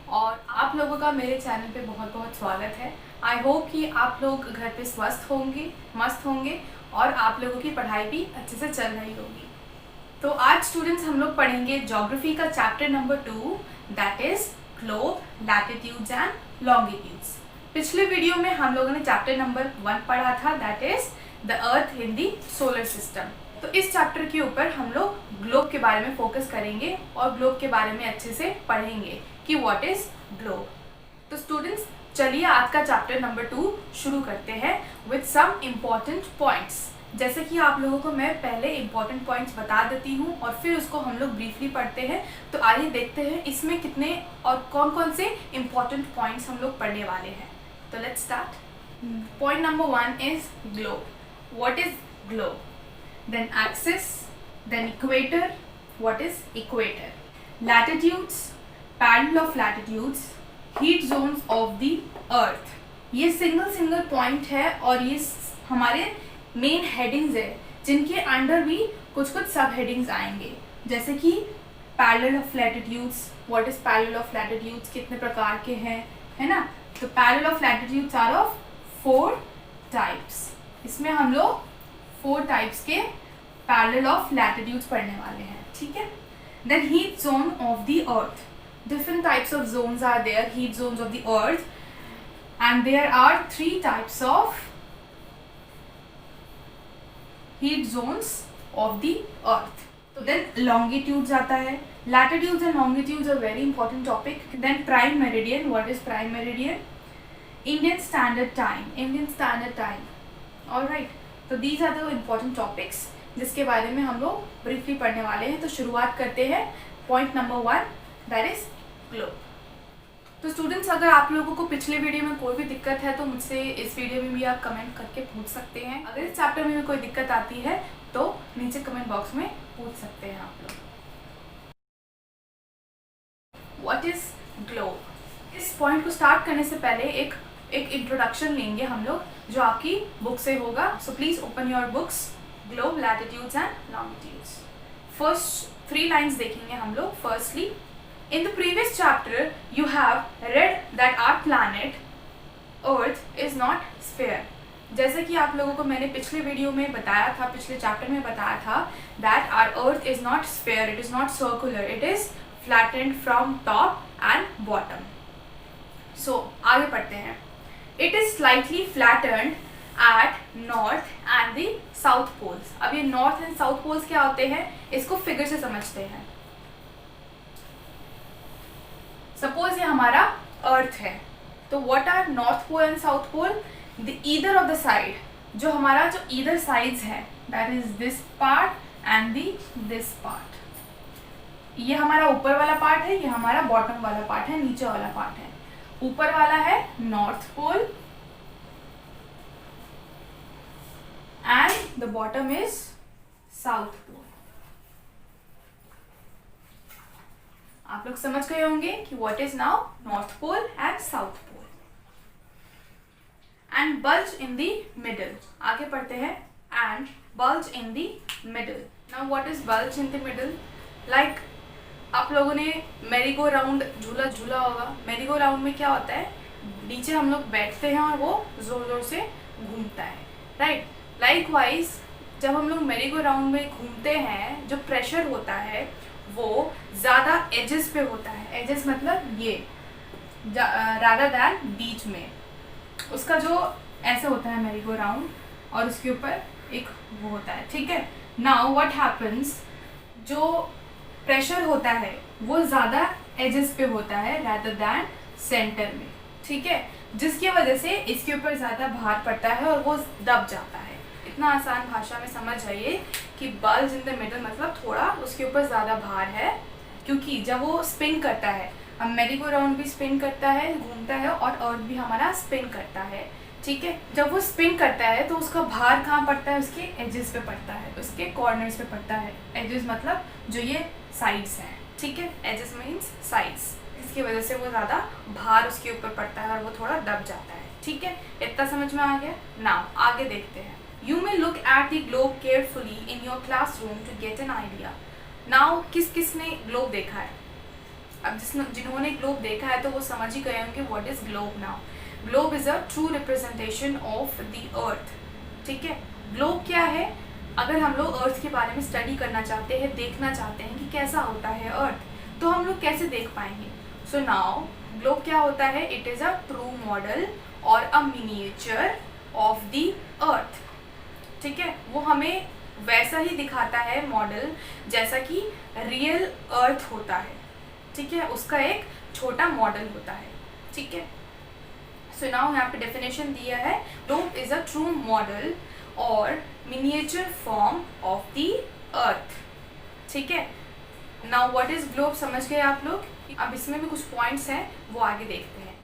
और आप लोगों का मेरे चैनल पे बहुत बहुत स्वागत है। आई होप कि आप लोग घर पे स्वस्थ होंगे, मस्त होंगे और आप लोगों की पढ़ाई भी अच्छे से चल रही होगी। तो आज स्टूडेंट्स हम लोग पढ़ेंगे ज्योग्राफी का chapter number 2, that is globe, latitudes and longitudes. पिछले वीडियो में हम लोगों ने चैप्टर नंबर 1 पढ़ा था, that is the earth in the solar system. तो इस चैप्टर के ऊपर हम लोग ग्लोब के बारे में फोकस करेंगे और ग्लोब के बारे में अच्छे से पढ़ेंगे कि व्हाट इज ग्लोब। तो स्टूडेंट्स चलिए आज का चैप्टर नंबर 2 शुरू करते हैं विद सम इम्पॉर्टेंट पॉइंट्स। जैसे कि आप लोगों को मैं पहले इम्पॉर्टेंट पॉइंट्स बता देती हूँ और फिर उसको हम लोग ब्रीफली पढ़ते हैं। तो आइए देखते हैं इसमें कितने और कौन कौन से इम्पॉर्टेंट पॉइंट्स हम लोग पढ़ने वाले हैं। तो let's start. Point number 1 is globe. What is globe? Then axis, then equator. What is equator? Latitudes, parallel of latitudes, heat zones of the earth. ये सिंगल पॉइंट है और ये हमारे मेन हेडिंग्स है जिनके अंडर भी कुछ सब हेडिंग्स आएंगे। जैसे कि parallel of latitudes. What is parallel of latitudes? कितने प्रकार के हैं, है ना? तो parallel of latitudes are of 4 types. इसमें हम लोग 4 टाइप्स के पैरेलल ऑफ लैटिट्यूड्स पढ़ने वाले हैं, ठीक है? Then heat zone of the earth. Different types of zones are there, heat zones of the earth, and there are 3 types of heat zones of the earth. तो then longitudes आता है। Latitudes and longitudes are very important topic. Then prime meridian. What is prime meridian? Indian standard time. Indian standard time. Alright, तो these are the important topics जिसके बारे में हम लोग briefly पढ़ने वाले हैं। तो शुरुआत करते हैं point number 1, that is globe. तो स्टूडेंट्स अगर आप लोगों को पिछले वीडियो में कोई भी दिक्कत है तो मुझसे इस वीडियो में भी आप कमेंट करके पूछ सकते हैं। अगर इस चैप्टर में भी कोई दिक्कत आती है तो नीचे कमेंट बॉक्स में पूछ सकते हैं आप लोग। What is globe? इस पॉइंट को स्टार्ट करने से पहले एक इंट्रोडक्शन लेंगे हम लोग जो आपकी बुक से होगा। So please open your books. Globe, latitudes and longitudes. First 3 lines देखेंगे हम लोग। Firstly, in the previous chapter you have read that our planet earth is not sphere. जैसे कि आप लोगों को मैंने पिछले वीडियो में बताया था, पिछले चैप्टर में बताया था that our earth is not sphere, it is not circular, it is flattened from top and bottom. So आगे पढ़ते हैं। It is slightly flattened at north and the south poles. अब ये नॉर्थ एंड साउथ पोल्स क्या होते हैं इसको figure से समझते हैं। सपोज ये हमारा अर्थ है, तो what are north pole and south pole? The either of the side, जो हमारा जो ईदर साइड्स है, that is this part and this part. ये हमारा ऊपर वाला पार्ट है, ये हमारा बॉटम वाला पार्ट है, नीचे वाला पार्ट है। ऊपर वाला है north pole and the bottom is south pole. आप लोग समझ गए होंगे कि what is now north pole and south pole. And bulge in the middle. आगे पढ़ते हैं। And bulge in the middle. Now what is bulge in the middle? Like आप लोगों ने मेरी गो राउंड झूला झूला होगा। मेरी गो राउंड में क्या होता है, नीचे हम लोग बैठते हैं और वो जोर जोर से घूमता है, राइट? लाइकवाइज जब हम लोग मेरी गो राउंड में घूमते हैं, जो प्रेशर होता है वो ज़्यादा एजेस पे होता है। एजेस मतलब ये रादर दैन बीच में। उसका जो ऐसे होता है मेरी गो राउंड और उसके ऊपर एक वो होता है, ठीक है? नाउ व्हाट हैपन्स, जो प्रेशर होता है वो ज़्यादा एजेस पे होता है रादर दैन सेंटर में, ठीक है? जिसकी वजह से इसके ऊपर ज़्यादा भार पड़ता है और वो दब जाता है। इतना आसान भाषा में समझ जाइए कि बल्ज इन द मिडल मतलब थोड़ा उसके ऊपर ज़्यादा भार है, क्योंकि जब वो स्पिन करता है, अब मेरी गो राउंड भी स्पिन करता है, घूमता है, और अर्थ भी हमारा स्पिन करता है, ठीक है? जब वो स्पिन करता है तो उसका भार कहाँ पड़ता है? उसके एजेस पे पड़ता है, उसके कॉर्नर्स पे पड़ता है। एजेस मतलब जो ये साइड्स हैं, ठीक है? Edges means sides. इसकी वजह से वो ज़्यादा भार उसके ऊपर पड़ता है और वो थोड़ा दब जाता है, ठीक है? इतना समझ में आ गया? नाउ आगे देखते हैं। You may look at the globe carefully in your classroom to get an idea. Now किस किस ने ग्लोब देखा है? अब जिन्होंने ग्लोब देखा है तो वो समझ ही गए होंगे what is globe now. Globe is a true representation of the earth. ठीक है, ग्लोब क्या है? अगर हम लोग अर्थ के बारे में स्टडी करना चाहते हैं, देखना चाहते हैं कि कैसा होता है अर्थ, तो हम लोग कैसे देख पाएंगे? सो नाउ ग्लोब क्या होता है? It is a true model और a miniature of the earth. ठीक है, वो हमें वैसा ही दिखाता है मॉडल जैसा कि रियल अर्थ होता है। ठीक है, उसका एक छोटा मॉडल होता है। ठीक है, सो नाउ यहाँ पे डेफिनेशन दिया है, globe is a true model और miniature form of the earth. ठीक है, नाउ व्हाट इज ग्लोब समझ गए आप लोग? अब इसमें भी कुछ पॉइंट्स हैं, वो आगे देखते हैं।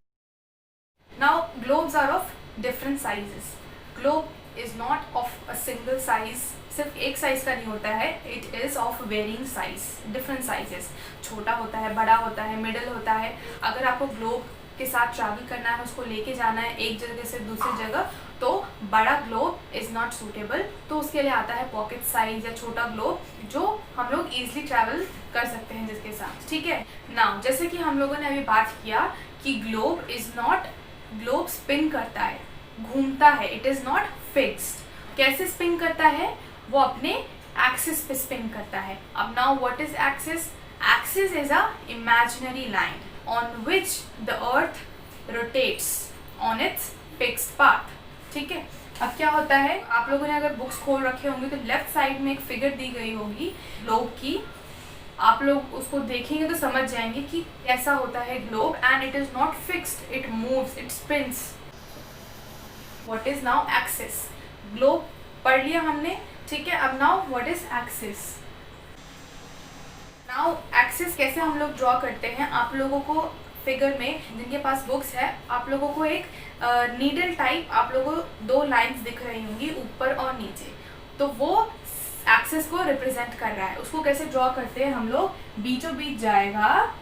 Now globes are of different sizes. Globe is not of a single size, सिर्फ एक साइज का नहीं होता है, it is of varying size, different sizes. छोटा होता है, बड़ा होता है, मिडिल होता है। अगर आपको ग्लोब के साथ ट्रैवल करना है, उसको लेके जाना है एक जगह से दूसरी जगह, तो बड़ा ग्लोब इज नॉट सूटेबल, तो उसके लिए आता है पॉकेट साइज या छोटा ग्लोब, जो हम लोग इजिली ट्रैवल कर सकते हैं जिसके साथ। ठीक है, नाउ जैसे कि हम लोगों ने अभी बात किया कि globe is not, globe spin करता है, घूमता है, इट इज नॉट फिक्स्ड। कैसे स्पिन करता है? वो अपने एक्सिस पे स्पिन करता है। अब now what is axis? Axis is a imaginary line on which the earth rotates on it's fixed path. ठीक है, अब क्या होता है, आप लोगों ने अगर बुक्स खोल रखे होंगे तो लेफ्ट साइड में एक फिगर दी गई होगी ग्लोब की। आप लोग उसको देखेंगे तो समझ जाएंगे कि कैसा होता है globe, and it is not fixed, it moves, it spins. What is now axis? Globe पढ़ लिया हमने। ठीक है, अब now what is axis? Now axis कैसे हम लोग ड्रॉ करते हैं? आप लोगों को फिगर में, जिनके पास बुक्स है, आप लोगों को एक नीडल टाइप आप लोगों को दो लाइंस दिख रही होंगी ऊपर और नीचे, तो वो एक्सिस को रिप्रेजेंट कर रहा है। उसको कैसे ड्रॉ करते हैं हम लोग? बीचों बीच जाएगा,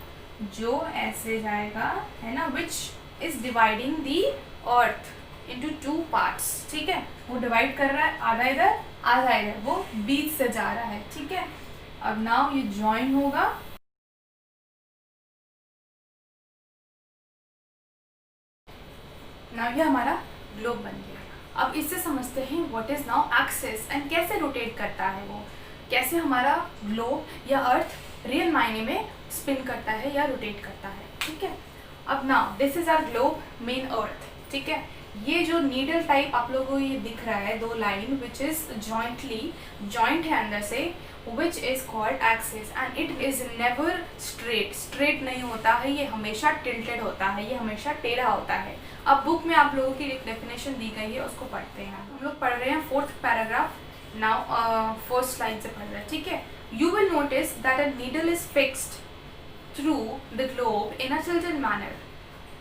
जो ऐसे जाएगा, है ना, which is dividing the earth into two parts। ठीक है, वो डिवाइड कर रहा है, आधा इधर आधा इधर, वो बीच से जा रहा है। ठीक है, अब नाउ ये ज्वाइन होगा, नाउ ये हमारा ग्लोब बन गया। अब इससे समझते हैं what is now axis and कैसे रोटेट करता है वो, कैसे हमारा ग्लोब या अर्थ रियल मायने में स्पिन करता है या रोटेट करता है। ठीक है, अब now this is our globe, main earth. ठीक है, ये जो नीडल टाइप आप लोगों को ये दिख रहा है, दो line which is jointly, joint है अंदर से, which is called axis, and it is never straight, straight नहीं होता है, ये हमेशा टिल्टेड होता है, ये हमेशा टेढ़ा होता है। अब बुक में आप लोगों की एक डेफिनेशन दी गई है, उसको पढ़ते हैं। हम लोग पढ़ रहे हैं 4th paragraph, now first line से पढ़ रहे हैं। ठीक है, you will notice that a needle is fixed through the globe in a tilted manner.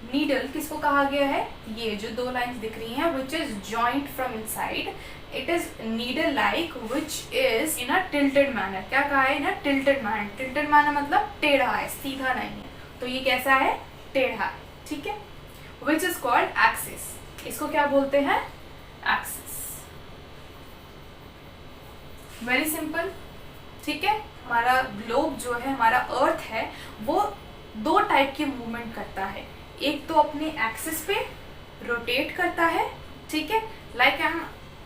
Needle किसको कहा गया है? ये जो दो लाइंस दिख रही हैं, which is joint from inside, it is needle like which is in a tilted manner. क्या कहा है? इन अ टिल्टेड मैनर। टिल्टेड मैनर मतलब टेढ़ा है, सीधा नहीं है, तो ये कैसा है? टेढ़ा है। ठीक है, विच इज कॉल्ड एक्सिस। इसको क्या बोलते हैं? एक्सिस। Very simple. ठीक है, हमारा ग्लोब जो है, हमारा अर्थ है, वो दो टाइप की मूवमेंट करता है। एक तो अपने एक्सिस पे रोटेट करता है। ठीक है, like I am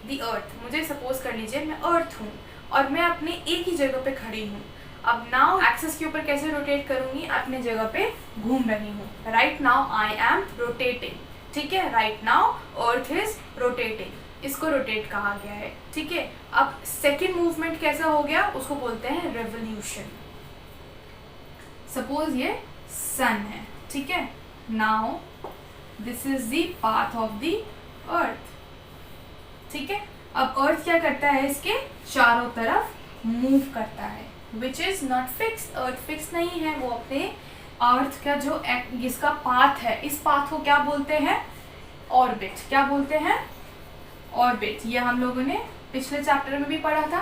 the earth, मुझे सपोज कर लीजिए मैं अर्थ हूँ और मैं अपने एक ही जगह पे खड़ी हूँ। अब नाउ एक्सिस के ऊपर कैसे रोटेट करूंगी? अपने जगह पे घूम रही हूँ। Right now I am rotating. ठीक है, right now earth is rotating, इसको रोटेट कहा गया है। ठीक है, अब सेकेंड मूवमेंट कैसा हो गया? उसको बोलते हैं रेवोल्यूशन। सपोज ये सन है। ठीक है, now this is the path of the earth. ठीक है, अब अर्थ क्या करता है? इसके चारों तरफ मूव करता है, which is not fix. Earth fix नहीं है, वो अपने अर्थ का जो इसका पाथ है, इस पाथ को क्या बोलते हैं? ऑर्बिट। क्या बोलते हैं? ऑर्बिट। ये हम लोगों ने पिछले चैप्टर में भी पढ़ा था,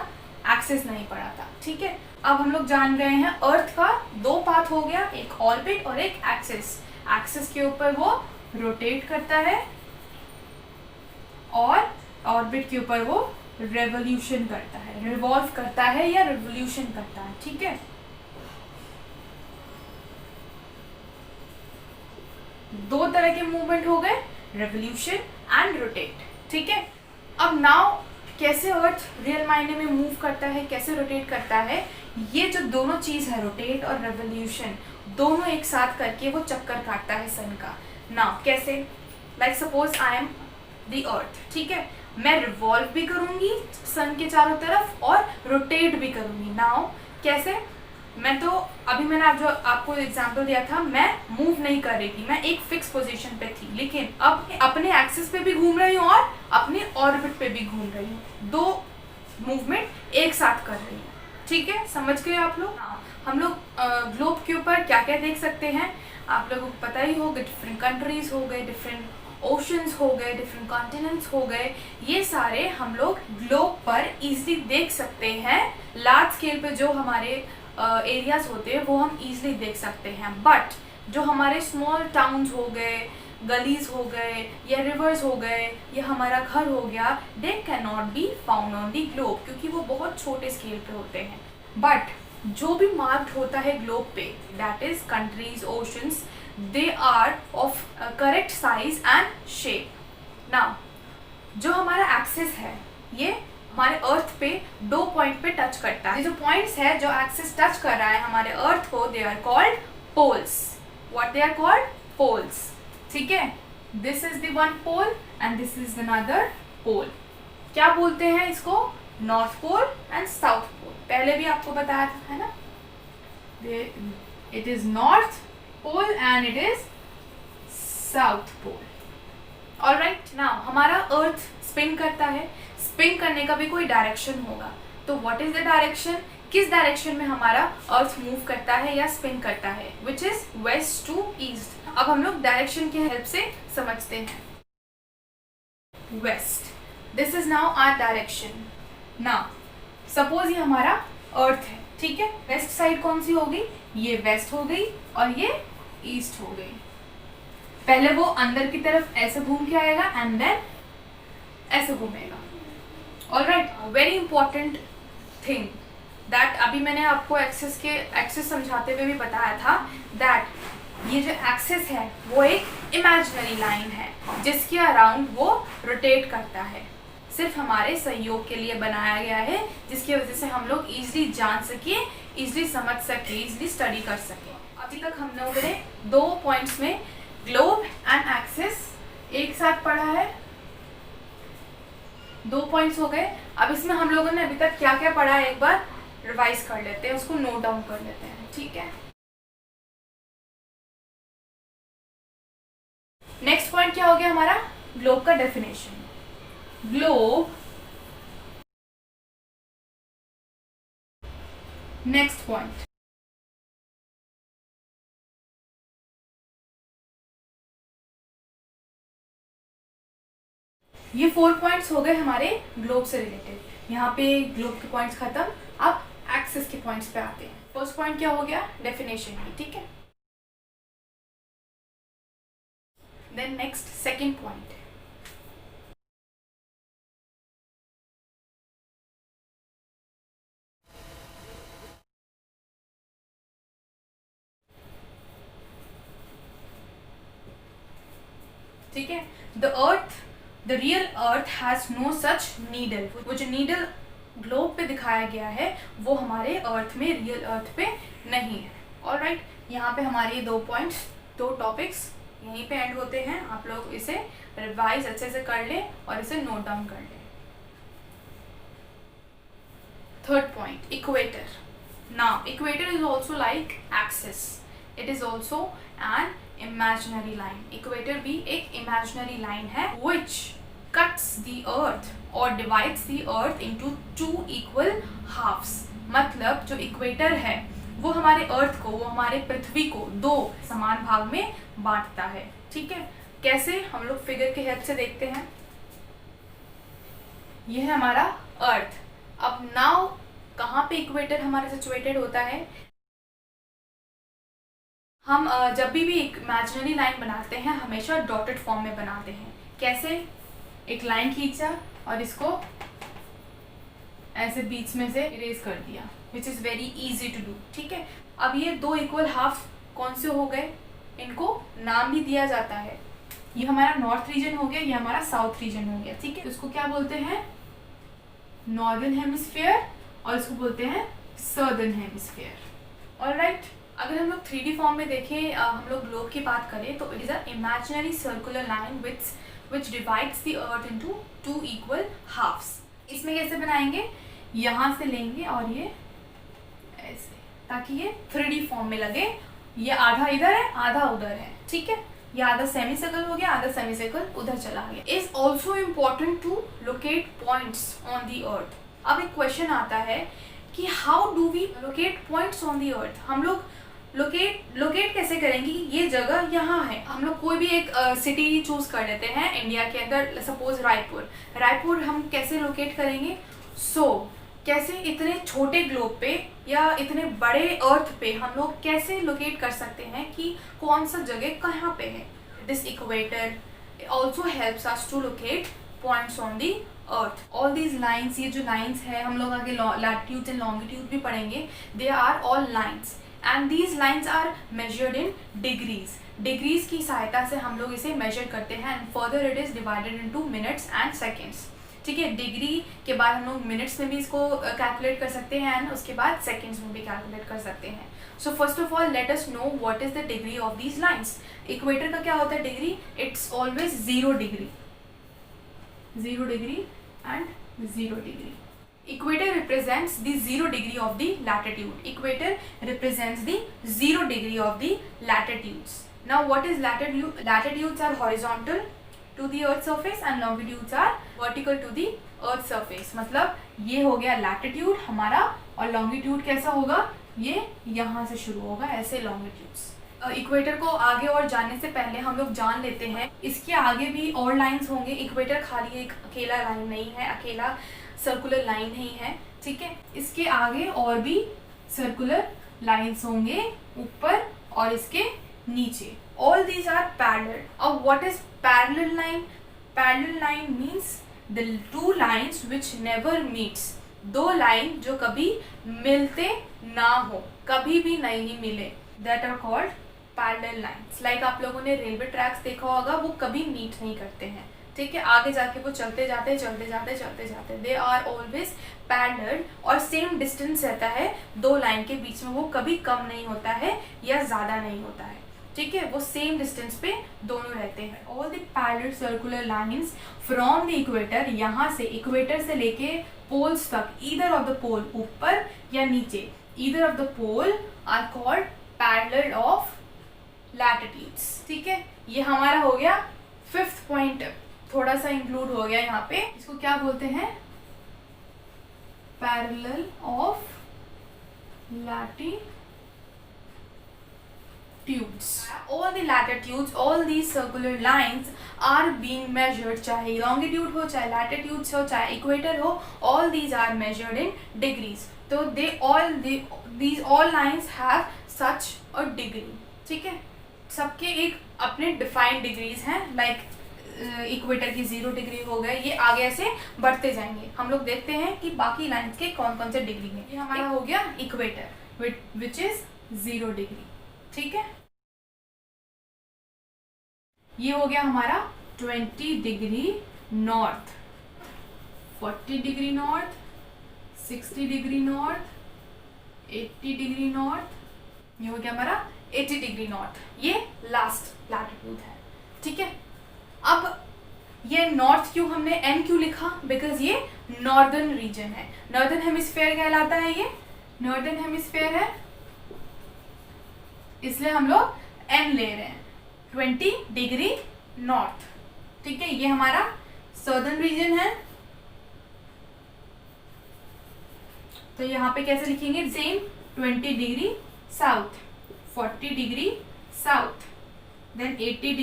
एक्सिस नहीं पढ़ा था। ठीक है, अब हम लोग जान गए हैं अर्थ का दो पाथ हो गया, एक ऑर्बिट और एक एक्सिस। एक्सिस के ऊपर वो रोटेट करता है और ऑर्बिट के ऊपर वो रेवोल्यूशन करता है, रिवॉल्व करता है या रिवोल्यूशन करता है। ठीक है, दो तरह के मूवमेंट हो गए, रेवोल्यूशन एंड रोटेट, ठीक है। अब नाउ कैसे अर्थ रियल मायने में मूव करता है, कैसे रोटेट करता है, ये जो दोनों चीज़ है रोटेट और रेवोल्यूशन, दोनों एक साथ करके वो चक्कर काटता है सन का। नाउ कैसे, like suppose I am the earth, ठीक है, मैं रिवॉल्व भी करूंगी सन के चारों तरफ और रोटेट भी करूंगी। नाउ कैसे, मैं तो अभी मैंने जो आपको एग्जांपल दिया था, मैं मूव नहीं कर रही थी, मैं एक फिक्स पोजीशन पे थी, लेकिन अब अपने एक्सिस पे भी घूम रही हूँ और अपने ऑर्बिट पे भी घूम रही हूँ, दो मूवमेंट एक साथ कर रही हूँ, ठीक है। समझ गए आप लोग। हम लोग ग्लोब के ऊपर क्या क्या देख सकते हैं, आप लोगों को पता ही होगा, डिफरेंट कंट्रीज हो गए, डिफरेंट ओशंस हो गए, डिफरेंट कॉन्टिनेंट्स हो गए, ये सारे हम लोग ग्लोब पर इजीली देख सकते हैं। लार्ज स्केल पे जो हमारे एरियाज होते हैं वो हम इजीली देख सकते हैं, बट जो हमारे स्मॉल टाउन्स हो गए, गलीज हो गए, या रिवर्स हो गए, या हमारा घर हो गया, they can not be found on the globe, क्योंकि वो बहुत छोटे स्केल पे होते हैं। बट जो भी मार्क्ड होता है ग्लोब पे, that is countries, oceans, they are of correct size and shape. Now जो हमारा एक्सिस है, ये हमारे अर्थ पे दो पॉइंट पे टच करता है। जो पॉइंट्स है, जो एक्सिस टच कर रहा है हमारे अर्थ को, they are called poles. What they are called? Poles, ठीक है। This is the one pole and this is another pole. क्या बोलते हैं इसको? North pole and south pole. पहले भी आपको बताया था, है ना, it is north pole and it is south pole. Alright, now हमारा अर्थ स्पिन करता है, स्पिन करने का भी कोई डायरेक्शन होगा, तो व्हाट इज द डायरेक्शन? किस डायरेक्शन में हमारा अर्थ मूव करता है या स्पिन करता है? Which is west to east. अब हम लोग डायरेक्शन की हेल्प से समझते हैं। West, this is now our direction. Now suppose ये हमारा अर्थ है, ठीक है, वेस्ट साइड कौन सी होगी? ये वेस्ट हो गई और ये ईस्ट हो गई। पहले वो अंदर की तरफ ऐसे घूम के आएगा एंड देन ऐसे घूमेगा। Alright, very important thing that अभी मैंने आपको एक्सिस समझाते हुए भी बताया था, दैट ये जो एक्सिस है वो एक इमेजिनरी लाइन है जिसके अराउंड वो रोटेट करता है। सिर्फ हमारे सहयोग के लिए बनाया गया है, जिसकी वजह से हम लोग इजीली जान सके, इजीली समझ सके, इजीली स्टडी कर सके। अभी तक हम लोगों ने दो पॉइंट्स में ग्लोब एंड एक्सिस एक साथ पढ़ा है, दो पॉइंट्स हो गए। अब इसमें हम लोगों ने अभी तक क्या क्या पढ़ा है एक बार रिवाइज कर लेते हैं, उसको नोट डाउन कर लेते हैं, ठीक है। नेक्स्ट पॉइंट क्या हो गया हमारा? ग्लोब का डेफिनेशन। ग्लोब, नेक्स्ट पॉइंट, ये 4 पॉइंट्स हो गए हमारे ग्लोब से रिलेटेड। यहाँ पे ग्लोब के पॉइंट्स खत्म, अब एक्सिस के पॉइंट्स पे आते हैं। फर्स्ट पॉइंट क्या हो गया? डेफिनेशन की, ठीक है। देन नेक्स्ट सेकंड पॉइंट, ठीक है। The real earth has no such needle. वो जो नीडल ग्लोब पे दिखाया गया है वो हमारे अर्थ में, रियल अर्थ पे नहीं है। ऑलराइट, यहाँ पे हमारे दो पॉइंट्स, दो टॉपिक्स यहीं पे एंड होते हैं। आप लोग इसे रिवाइज अच्छे से कर लें और इसे नोट डाउन कर लें। Third point, equator. Now equator is also like axis, it is also an imaginary line. Equator भी एक इमेजिनरी लाइन है which cuts the earth or divides the earth into two equal halves। मतलब जो equator है वो हमारे earth को, वो हमारे पृथ्वी को दो समान भाग में बांटता है, ठीक है। कैसे? हम लोग फिगर के हेल्प से देखते हैं। ये है हमारा अर्थ। अब नाउ कहाँ पे इक्वेटर हमारा सिचुएटेड होता है? हम जब भी एक इमेजिनरी लाइन बनाते हैं हमेशा डॉटेड फॉर्म में बनाते हैं। कैसे? एक लाइन खींचा और इसको ऐसे बीच में से इरेज कर दिया, which is very easy to do, ठीक है। अब ये दो इक्वल हाफ कौन से हो गए? इनको नाम भी दिया जाता है। ये हमारा नॉर्थ रीजन हो गया, ये हमारा साउथ रीजन हो गया, ठीक है। इसको क्या बोलते हैं, नॉर्दर्न हेमिस्फीयर, और इसको बोलते हैं सर्दर्न हेमिस्फीयर। ऑलराइट, अगर हम लोग 3D फॉर्म में देखें, हम लोग ग्लोब की बात करें तो it is a imaginary circular line which divides the earth into 2 equal halves. इसमें कैसे बनाएंगे, यहाँ से लेंगे और ये ऐसे, ताकि ये 3D फॉर्म में लगे। ये आधा इधर है आधा उधर है, ठीक है। ये आधा सेमी सर्कल हो गया, आधा सेमी सर्कल उधर चला गया। Is also important to locate points on the earth. अब एक क्वेश्चन आता है कि how do we locate points on the earth. हम लोग लोकेट कैसे करेंगे, ये जगह यहाँ है। हम लोग कोई भी एक सिटी चूज कर लेते हैं इंडिया के अंदर, सपोज रायपुर हम कैसे लोकेट करेंगे। कैसे इतने छोटे ग्लोब पे या इतने बड़े अर्थ पे हम लोग कैसे लोकेट कर सकते हैं कि कौन सा जगह कहाँ पे है। This equator also helps us to locate points on the earth. All these lines, ये जो लाइन्स है, हम लोग आगे लैटिट्यूड एंड लॉन्गिट्यूड भी पढ़ेंगे। They are all lines and these lines are measured in degrees की सहायता से हम लोग इसे मेजर करते हैं। And further it is divided into minutes and seconds, ठीक है। डिग्री के बाद हम लोग मिनट्स में भी इसको कैलकुलेट कर सकते हैं एंड उसके बाद सेकेंड्स में भी कैलकुलेट कर सकते हैं। So first of all let us know what is the degree of these lines. Equator का क्या होता है degree, it's always 0 degree and 0 degree. Equator represents the 0 degree of the latitude. Equator represents the 0 degree of the latitudes. Now what is latitude? Latitudes are horizontal to the earth surface and longitudes are vertical to the earth surface. मतलब ये हो गया latitude हमारा, और longitude कैसा होगा, ये यहाँ से शुरू होगा, ऐसे longitudes। इक्वेटर को आगे और जानने से पहले हम लोग जान लेते हैं इसके आगे भी और लाइंस होंगे। इक्वेटर खाली एक अकेला लाइन नहीं है, अकेला सर्कुलर लाइन नहीं है, ठीक है। इसके आगे और भी सर्कुलर लाइंस होंगे, ऊपर और इसके नीचे। All these are parallel. अब what is parallel line? Parallel line means the 2 lines which never meets. 2 line जो कभी मिलते ना हो, कभी भी नहीं मिले, that are called parallel lines. Like आप लोगों ने रेलवे ट्रैक्स देखा होगा, वो कभी मीट नहीं करते हैं, ठीक है। आगे जाके वो चलते जाते। दे आर ऑलवेज पैरेलल और सेम डिस्टेंस रहता है 2 लाइन के बीच में, वो कभी कम नहीं होता है या ज़्यादा नहीं होता है, ठीक है। वो सेम डिस्टेंस पे दोनों रहते हैं। All the parallel circular lines from the equator, यहाँ से इक्वेटर से लेके पोल्स तक, ईदर ऑफ द पोल, ऊपर या नीचे, either of the pole are called parallel of latitudes, ठीक है। ये हमारा हो गया 5th पॉइंट, थोड़ा सा इंक्लूड हो गया यहाँ पे। इसको क्या बोलते हैं, parallel of latitudes. All the latitudes, all these circular lines are being measured, चाहे longitude हो, चाहे latitude हो, चाहे equator हो, all these are measured in degrees. तो these all lines have such a degree, ठीक है। सबके एक अपने डिफाइंड डिग्रीज हैं, लाइक इक्वेटर की 0 डिग्री हो गए, ये आगे ऐसे बढ़ते जाएंगे। हम लोग देखते हैं कि बाकी लाइंस के कौन कौन से डिग्री में। ये हमारा हो गया इक्वेटर विच इज 0 डिग्री, ठीक है। ये हो गया हमारा 20 degree north, 40 degree north, 60 degree north, 80 degree north. ये हो गया हमारा 80 डिग्री नॉर्थ। ये लास्ट लैटिट्यूड है, ठीक है। अब ये नॉर्थ क्यों हमने एन क्यों लिखा, बिकॉज ये नॉर्दर्न रीजन है, नॉर्दर्न हेमिस्फीयर कहलाता है, ये नॉर्दर्न हेमिस्फीयर है, इसलिए हम लोग एन ले रहे हैं। 20 डिग्री नॉर्थ, ठीक है। ये हमारा सदर्न रीजन है, तो यहाँ पे कैसे लिखेंगे, same 20 degree south, 40 degree south, then 60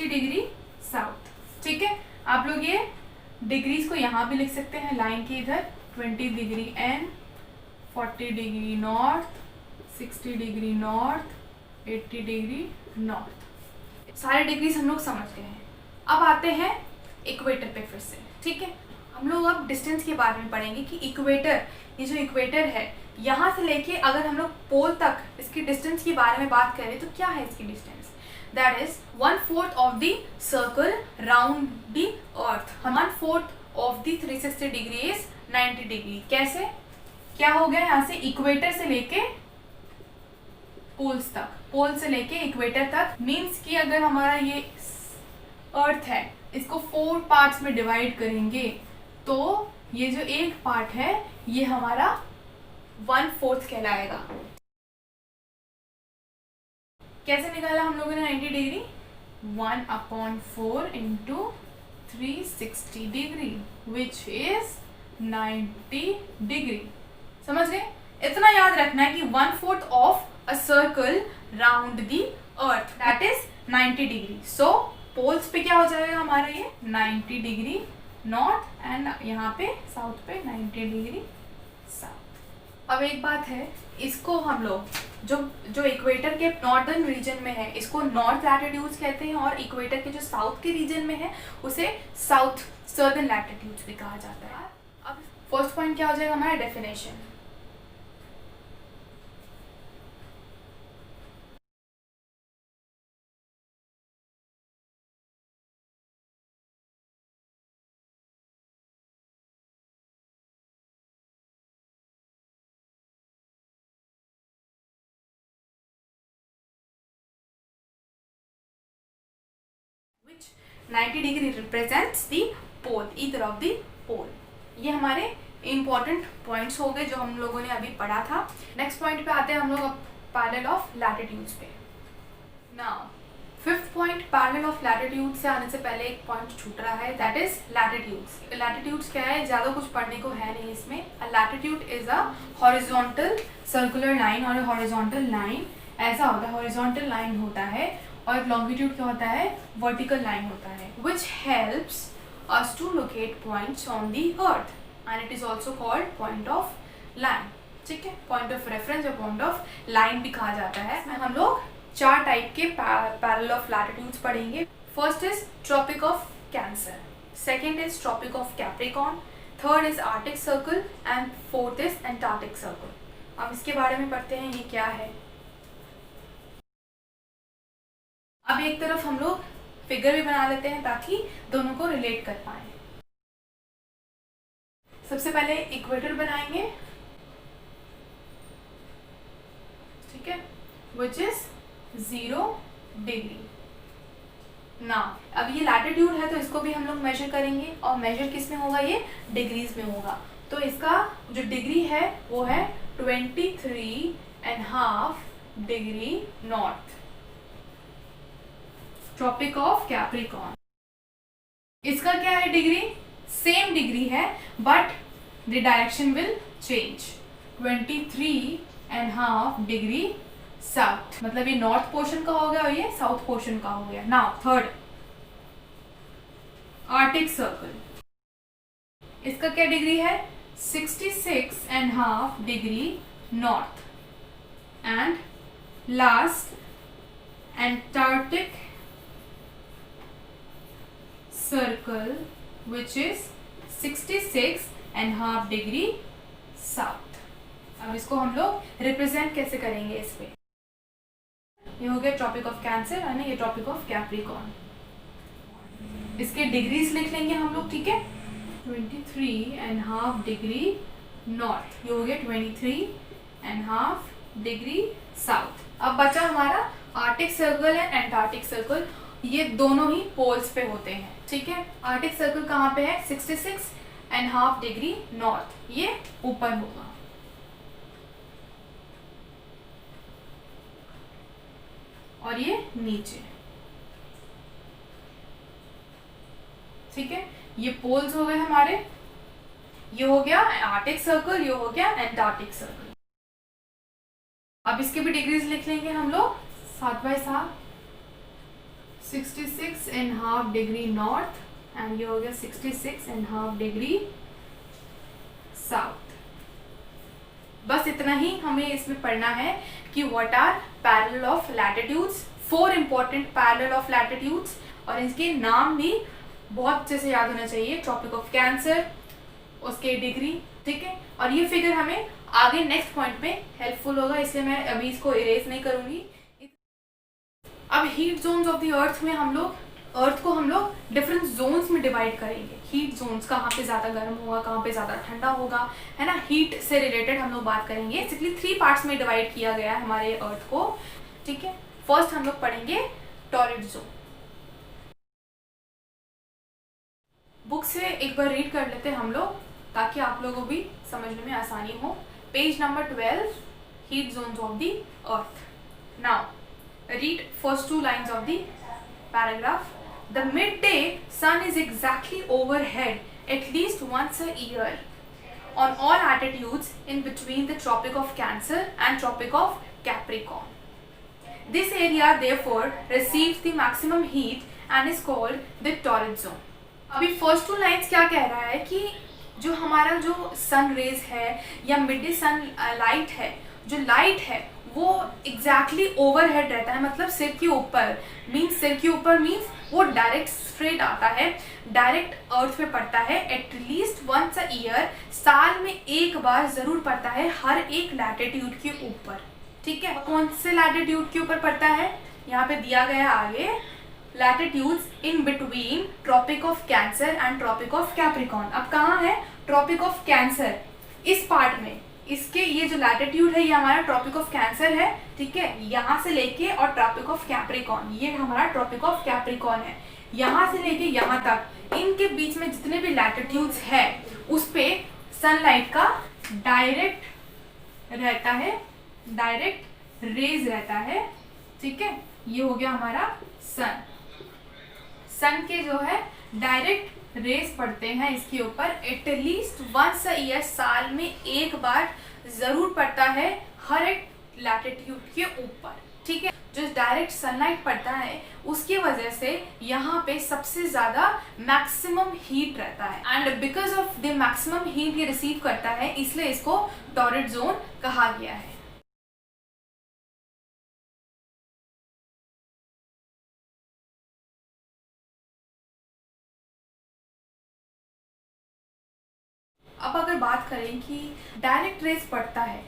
degree south, ठीक है। आप लोग ये डिग्रीज को यहाँ भी लिख सकते हैं लाइन के इधर, 20 degree N, 40 degree north, 60 degree north, 80 degree north. सारे डिग्रीज हम लोग समझ गए हैं। अब आते हैं इक्वेटर पे फिर से, ठीक है। हम लोग अब डिस्टेंस के बारे में पढ़ेंगे कि इक्वेटर, ये जो इक्वेटर है यहाँ से लेके अगर हम लोग पोल तक इसकी डिस्टेंस के बारे में बात करें तो क्या है इसकी distance, that is 1/4 of the circle round the earth. 1/4 of the 360 degree is 90 degree. कैसे, क्या हो गया, यहाँ से इक्वेटर से लेके पोल्स तक, पोल से लेके इक्वेटर तक, मीन्स कि अगर हमारा ये अर्थ है इसको 4 पार्ट्स में डिवाइड करेंगे तो ये जो एक पार्ट है ये हमारा 1/4 कहलाएगा। कैसे निकाला हम लोगों ने 90 degree, 1/4 into 360 degree which is 90 degree. समझ गए, इतना याद रखना है कि 1/4 of a circle round the earth that is 90 degree. So poles पे क्या हो जाएगा हमारा ये 90 डिग्री नॉर्थ एंड यहाँ पे साउथ पे 90 डिग्री साउथ। अब एक बात है, इसको हम लोग जो इक्वेटर के नॉर्दर्न रीजन में है इसको नॉर्थ लैटिट्यूड्स कहते हैं, और इक्वेटर के जो साउथ के रीजन में है उसे साउथ सर्दर्न लैटिट्यूड्स भी कहा जाता है। अब फर्स्ट पॉइंट क्या हो जाएगा हमारा, definition. Which 90 degree represents the pole, either of the pole। ये हमारे इंपॉर्टेंट पॉइंट्स हो गए जो हम लोगों ने अभी पढ़ा था। नेक्स्ट पॉइंट पे आते हैं हम लोग अब पैरेलल ऑफ लैटिट्यूड्स पे। Now fifth point, parallel of latitude से आने से पहले एक पॉइंट छूट रहा है, दैट इज लैटिट्यूड्स। लैटिट्यूड्स क्या है, ज़्यादा कुछ पढ़ने को है नहीं इसमें। A latitude is a horizontal circular line, और हॉरिजॉन्टल लाइन ऐसा होता है, हॉरिजॉन्टल लाइन होता है, और लॉन्गिट्यूड क्या होता है, वर्टिकल लाइन होता है, which helps us to locate points on the earth and it is also called point of line. ठीक है, पॉइंट ऑफ रेफरेंस या पॉइंट ऑफ लाइन भी कहा जाता है। इसमें हम लोग 4 टाइप के पैरेलल ऑफ लैटिट्यूड्स पढ़ेंगे। First is tropic of Cancer, second is tropic of Capricorn, third is Arctic circle and fourth is Antarctic circle. अब इसके बारे में पढ़ते हैं ये क्या है। अब एक तरफ हम लोग फिगर भी बना लेते हैं ताकि दोनों को रिलेट कर पाए। सबसे पहले इक्वेटर बनाएंगे, ठीक है, विच इज 0 डिग्री। ना अब ये लैटिट्यूड है तो इसको भी हम लोग मेजर करेंगे, और मेजर किस में होगा, ये डिग्रीज में होगा। तो इसका जो डिग्री है वो है 23.5 degree north, tropic of Capricorn. इसका क्या है डिग्री, सेम डिग्री है but the direction will change, 23.5 degree south, मतलब ये नॉर्थ पोर्शन का हो गया और ये साउथ पोर्शन का हो गया। नाउ थर्ड आर्टिक सर्कल, इसका क्या डिग्री है, 66.5 degree north, and last Antarctic circle which is 66.5 degree south. अब इसको हम लोग रिप्रेजेंट कैसे करेंगे इस पे, ये हो गया ट्रॉपिक ऑफ कैंसर और ये ट्रॉपिक ऑफ कैप्रिकॉर्न। इसके डिग्रीज लिख लेंगे हम लोग, ठीक है, 23.5 डिग्री नॉर्थ, ये हो गया 23.5 डिग्री साउथ। अब बचा हमारा Arctic circle and Antarctic circle, ये दोनों ही पोल्स पे होते हैं, ठीक है। आर्टिक सर्कल कहाँ पे है, 66.5 डिग्री नॉर्थ, ये ऊपर होगा, और ये नीचे, ठीक है। ये पोल्स हो गए हमारे, ये हो गया आर्टिक सर्कल, ये हो गया एंटार्क्टिक सर्कल। अब इसके भी डिग्रीज लिख लेंगे हम लोग 7 बाय 7, 66.5 डिग्री नॉर्थ एंड ये हो गया 66.5 डिग्री साउथ। बस इतना ही हमें इसमें पढ़ना है कि what are parallel of latitudes, 4 important parallel of latitudes, और इनके नाम भी बहुत अच्छे से याद होना चाहिए, ट्रॉपिक ऑफ कैंसर, उसके डिग्री, ठीक है। और ये फिगर हमें आगे नेक्स्ट पॉइंट में हेल्पफुल होगा, इसलिए मैं अभी इसको इरेज नहीं करूंगी। अब हीट जोन्स ऑफ द अर्थ में अर्थ को हम लोग डिफरेंट जोन्स में डिवाइड करेंगे। हीट जोन्स, कहाँ पे ज़्यादा गर्म होगा, कहाँ पे ज़्यादा ठंडा होगा, है ना। हीट से रिलेटेड हम लोग बात करेंगे। बेसिकली 3 पार्ट्स में डिवाइड किया गया है हमारे अर्थ को, ठीक है। फर्स्ट हम लोग पढ़ेंगे टॉरिड जोन। बुक से एक बार रीड कर लेते हैं हम लोग, ताकि आप लोगों को भी समझने में आसानी हो। Page number 12, heat zones of the earth. Now read first 2 lines of the paragraph. The midday sun is exactly overhead at least once a year on all latitudes in between the Tropic of Cancer and Tropic of Capricorn. This area therefore receives the maximum heat and is called the torrid zone. अभी first 2 lines क्या कह रहा है कि जो हमारा जो सन rays है या मिड डे सन लाइट है, जो लाइट है वो एग्जैक्टली ओवरहेड रहता है, मतलब सिर के ऊपर। सिर के ऊपर मीन्स वो डायरेक्ट स्ट्रेट आता है, डायरेक्ट अर्थ पे पड़ता है। एटलीस्ट वंस अ ईयर, साल में एक बार जरूर पड़ता है हर एक लैटिट्यूड के ऊपर, ठीक है। कौन से लैटिट्यूड के ऊपर पड़ता है, यहाँ पे दिया गया आगे, latitudes in between tropic of cancer and tropic of Capricorn. अब कहाँ है ट्रॉपिक ऑफ कैंसर, इस पार्ट में। इसके ये जो लैटिट्यूड है ये हमारा ट्रॉपिक ऑफ कैंसर है, ठीक है। यहाँ से लेके और ट्रॉपिक ऑफ कैप्रिकॉर्न, ये हमारा ट्रॉपिक ऑफ कैप्रिकॉर्न है। यहाँ से लेके यहाँ तक इनके बीच में जितने भी लैटिट्यूड्स है उस पे सनलाइट का डायरेक्ट रहता है, डायरेक्ट रेज रहता है, ठीक है। ये हो गया हमारा सन के जो है डायरेक्ट रेस पड़ते हैं इसके ऊपर। एटलीस्ट वंस अ ईयर, साल में एक बार जरूर पड़ता है हर एक लैटिट्यूड के ऊपर, ठीक है। जो डायरेक्ट सनलाइट पड़ता है उसकी वजह से यहाँ पे सबसे ज्यादा मैक्सिमम हीट रहता है, and because of the maximum heat ये रिसीव करता है, इसलिए इसको टॉरिड जोन कहा गया है। अब अगर बात करें कि डायरेक्ट रेस पड़ता है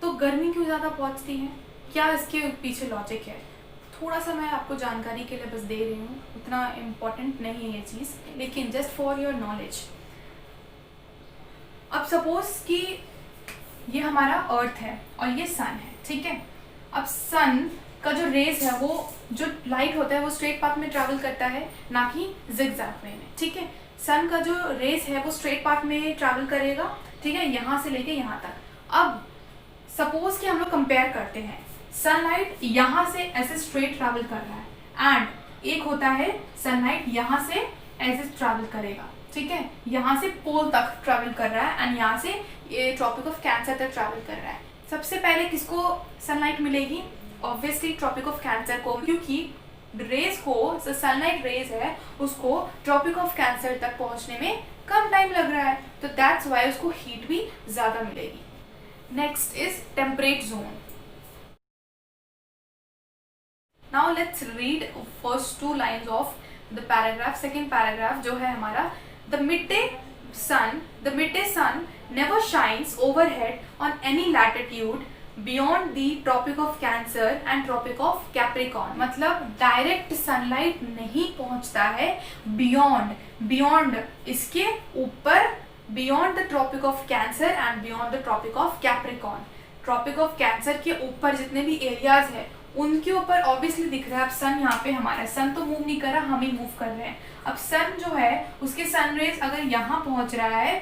तो गर्मी क्यों ज़्यादा पहुंचती है, क्या इसके पीछे लॉजिक है, थोड़ा सा मैं आपको जानकारी के लिए बस दे रही हूँ। उतना इम्पोर्टेंट नहीं है ये चीज़, लेकिन जस्ट फॉर योर नॉलेज। अब सपोज कि ये हमारा अर्थ है और ये सन है, ठीक है। अब सन का जो रेस है, वो जो लाइट होता है वो स्ट्रेट पाथ में ट्रैवल करता है, ना कि जिगजैग वे में, ठीक है। सन का जो रेस है वो स्ट्रेट पाथ में ट्रैवल करेगा, ठीक है, यहाँ से लेके यहाँ तक। अब सपोज कि हम लोग कंपेयर करते हैं, सनलाइट यहाँ से ऐसे स्ट्रेट ट्रैवल कर रहा है, एंड एक होता है सनलाइट यहाँ से ऐसे ट्रैवल करेगा, ठीक है, यहाँ से पोल तक ट्रैवल कर रहा है, एंड यहाँ से ये ट्रॉपिक ऑफ कैंसर तक ट्रैवल कर रहा है। सबसे पहले किसको सनलाइट मिलेगी, ऑब्वियसली ट्रॉपिक ऑफ कैंसर को, क्योंकि रेज को, जो सनलाइट रेज है उसको ट्रॉपिक ऑफ कैंसर तक पहुंचने में कम टाइम लग रहा है, तो दैट्स वाई उसको हीट भी ज्यादा मिलेगी। Next is temperate zone. Now let's read first 2 lines of the paragraph. Second paragraph जो है हमारा, the midday sun never shines overhead on any latitude beyond the Tropic of Cancer and Tropic of Capricorn। मतलब direct sunlight नहीं पहुंचता है beyond इसके ऊपर, beyond the tropic of cancer and beyond the tropic of Capricorn. Tropic of Cancer के ऊपर जितने भी एरियाज है उनके ऊपर ऑब्वियसली दिख रहा है। अब सन यहाँ पे हमारा, सन तो मूव नहीं कर रहा, हम ही मूव कर रहे हैं। अब सन जो है उसके सन रेज अगर यहाँ पहुंच रहा है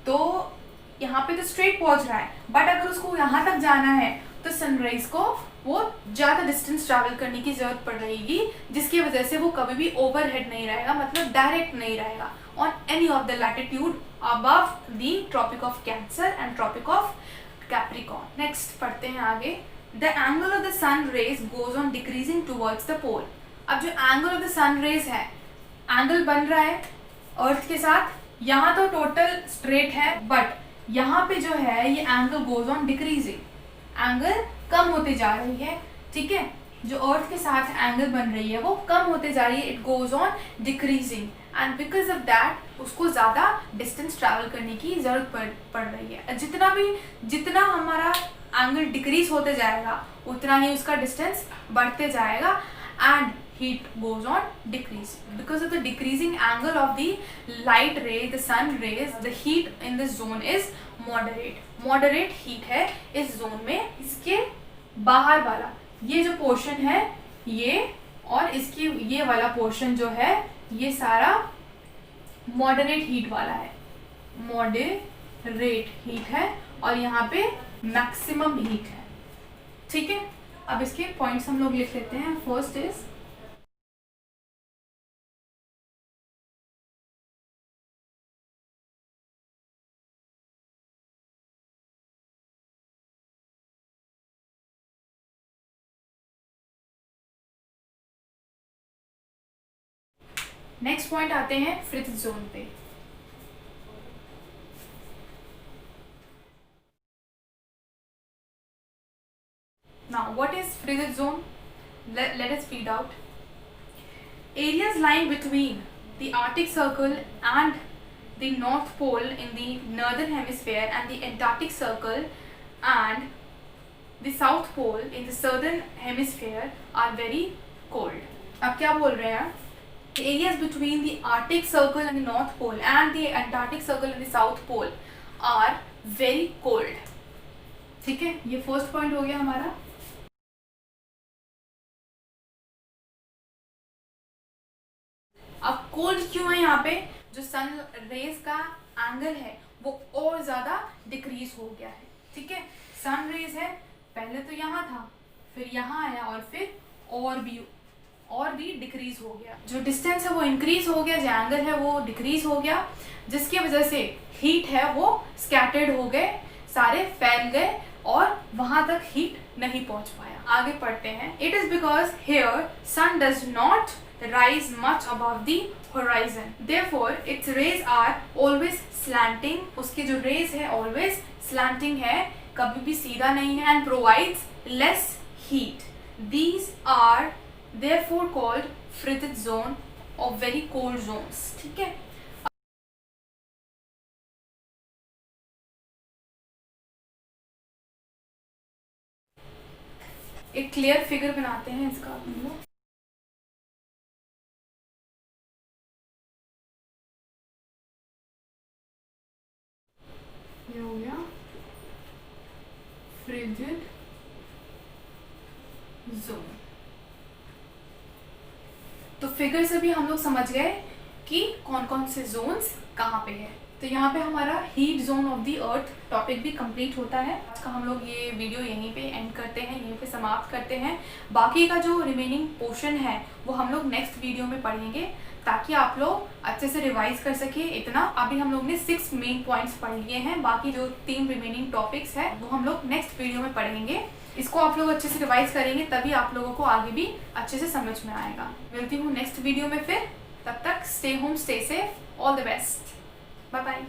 तो यहाँ पे तो स्ट्रेट पहुंच रहा है, बट अगर उसको यहाँ तक जाना है तो सनराइज को वो ज़्यादा डिस्टेंस ट्रैवल करने की जरूरत पड़ रहेगी, जिसकी वजह से वो कभी भी ओवरहेड नहीं रहेगा, मतलब डायरेक्ट नहीं रहेगा on any of the latitude above the tropic of cancer and tropic of capricorn. Next पढ़ते हैं आगे। The angle of the sun rays goes on decreasing towards the pole. अब जो angle of the sun rays है, angle बन रहा है अर्थ के साथ, यहाँ तो टोटल स्ट्रेट है, बट यहाँ पे जो है ये angle goes on decreasing, angle कम होते जा रही है, ठीक है। जो अर्थ के साथ एंगल बन रही है वो कम होते जा रही है, it goes on decreasing, and because of that उसको ज़्यादा डिस्टेंस ट्रैवल करने की ज़रूरत पड़ रही है। जितना हमारा एंगल डिक्रीज होते जाएगा उतना ही उसका डिस्टेंस बढ़ते जाएगा, and heat goes on decreasing. Because of the decreasing angle of the light ray, the sun rays, the heat in this zone is moderate heat है इस जोन में। इसके बाहर वाला ये जो पोर्शन है ये, और इसकी ये वाला पोर्शन जो है ये सारा मॉडरेट हीट वाला है, मॉडरेट हीट है, और यहाँ पे मैक्सिमम हीट है। ठीक है, अब इसके पॉइंट्स हम लोग लिख लेते हैं। फर्स्ट इज नेक्स्ट पॉइंट आते हैं फ्रिज जोन पे। Now what is frigid zone? Let us read out. Areas lying between the Arctic Circle and the North Pole in the northern hemisphere and the Antarctic Circle and the South Pole in the southern hemisphere are very cold. अब क्या बोल रहे हैं? The areas between the Arctic Circle and the North Pole and the Antarctic Circle and the South Pole are very cold. ठीक है, ये first point हो गया हमारा। अब कोल्ड क्यों है? यहाँ पे जो सन रेज का एंगल है वो और ज्यादा डिक्रीज हो गया है। ठीक है, सन रेज है पहले तो यहाँ था, फिर यहाँ आया, और फिर और भी डिक्रीज हो गया। जो डिस्टेंस है वो इंक्रीज हो गया, जो एंगल है वो डिक्रीज हो गया, जिसकी वजह से हीट है वो स्कैटर्ड हो गए, सारे फैल गए और वहां तक हीट नहीं पहुंच पाया। आगे पढ़ते हैं। It is because here sun does not rise much above the horizon, therefore its rays are always slanting, उसके जो rays है always slanting है, कभी भी सीधा नहीं है, and provides less heat. These are therefore called frigid zone or very cold zones. ठीक है, एक क्लियर फिगर बनाते हैं इसका हम लोग। ये हो गया फ्रिजिड जोन। तो फिगर से भी हम लोग समझ गए कि कौन कौन से जोन्स कहाँ पे है। तो यहाँ पे हमारा heat zone of the earth topic भी कंप्लीट होता है। आज का हम लोग ये वीडियो यहीं पे एंड करते हैं, यहीं पे समाप्त करते हैं। बाकी का जो रिमेनिंग पोर्शन है वो हम लोग नेक्स्ट वीडियो में पढ़ेंगे, ताकि आप लोग अच्छे से रिवाइज कर सके। इतना अभी हम लोग ने 6 मेन पॉइंट्स पढ़ लिए हैं, बाकी जो 3 रिमेनिंग टॉपिक्स है वो हम लोग नेक्स्ट वीडियो में पढ़ेंगे। इसको आप लोग अच्छे से रिवाइज करेंगे, तभी आप लोगों को आगे भी अच्छे से समझ में आएगा। मिलती हूँ नेक्स्ट वीडियो में फिर, तब तक stay home, stay safe, all the best, bye bye.